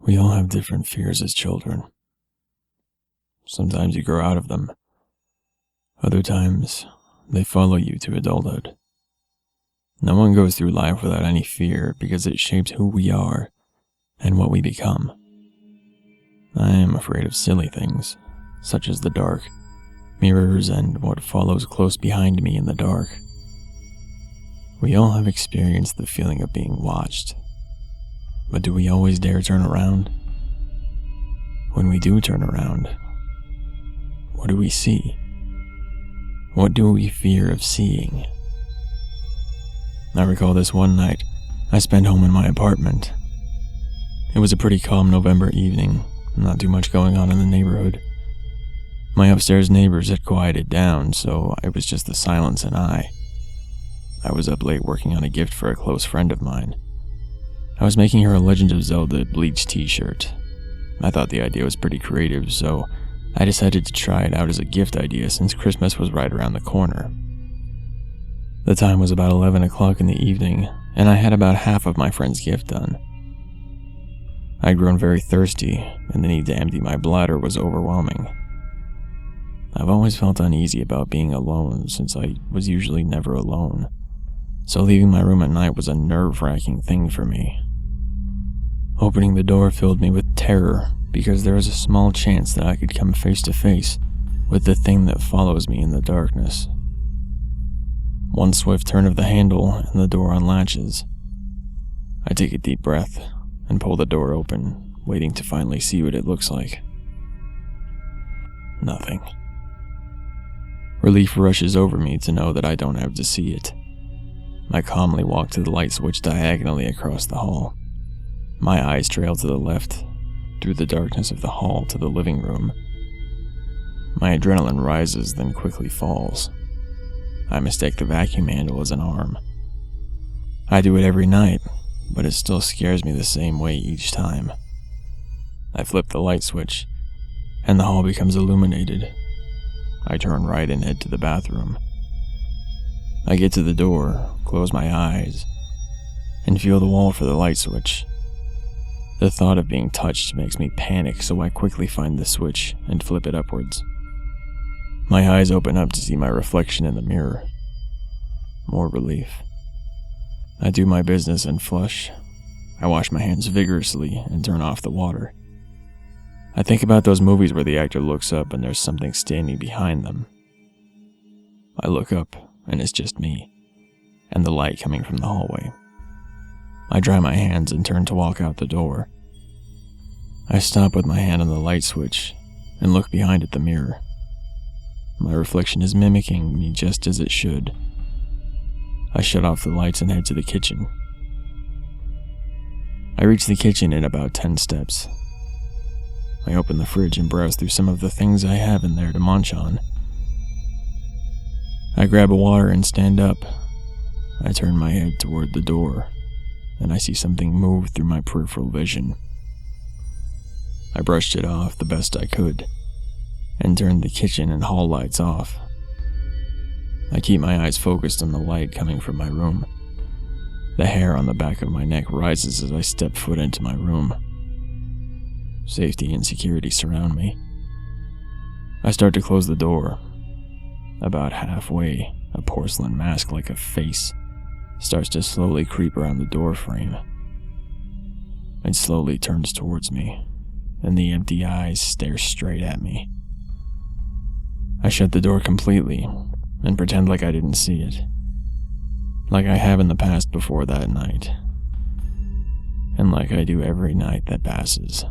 We all have different fears as children. Sometimes you grow out of them. Other times, they follow you to adulthood. No one goes through life without any fear because it shapes who we are and what we become. I am afraid of silly things, such as the dark, mirrors, and what follows close behind me in the dark. We all have experienced the feeling of being watched. But do we always dare turn around? When we do turn around, what do we see? What do we fear of seeing? I recall this one night I spent home in my apartment. It was a pretty calm November evening, not too much going on in the neighborhood. My upstairs neighbors had quieted down, so it was just the silence and I. I was up late working on a gift for a close friend of mine. I was making her a Legend of Zelda bleached t-shirt. I thought the idea was pretty creative, so I decided to try it out as a gift idea since Christmas was right around the corner. The time was about 11 o'clock in the evening, and I had about half of my friend's gift done. I'd grown very thirsty, and the need to empty my bladder was overwhelming. I've always felt uneasy about being alone since I was usually never alone, so leaving my room at night was a nerve-wracking thing for me. Opening the door filled me with terror because there was a small chance that I could come face to face with the thing that follows me in the darkness. One swift turn of the handle and the door unlatches. I take a deep breath and pull the door open, waiting to finally see what it looks like. Nothing. Relief rushes over me to know that I don't have to see it. I calmly walk to the light switch diagonally across the hall. My eyes trail to the left, through the darkness of the hall to the living room. My adrenaline rises, then quickly falls. I mistake the vacuum handle as an arm. I do it every night, but it still scares me the same way each time. I flip the light switch, and the hall becomes illuminated. I turn right and head to the bathroom. I get to the door, close my eyes, and feel the wall for the light switch. The thought of being touched makes me panic, so I quickly find the switch and flip it upwards. My eyes open up to see my reflection in the mirror. More relief. I do my business and flush. I wash my hands vigorously and turn off the water. I think about those movies where the actor looks up and there's something standing behind them. I look up and it's just me, and the light coming from the hallway. I dry my hands and turn to walk out the door. I stop with my hand on the light switch and look behind at the mirror. My reflection is mimicking me just as it should. I shut off the lights and head to the kitchen. I reach the kitchen in about 10 steps. I open the fridge and browse through some of the things I have in there to munch on. I grab a water and stand up. I turn my head toward the door, and I see something move through my peripheral vision. I brushed it off the best I could, and turned the kitchen and hall lights off. I keep my eyes focused on the light coming from my room. The hair on the back of my neck rises as I step foot into my room. Safety and security surround me. I start to close the door. About halfway, a porcelain mask like a face starts to slowly creep around the door frame. It slowly turns towards me, and the empty eyes stare straight at me. I shut the door completely and pretend like I didn't see it, like I have in the past before that night, and like I do every night that passes.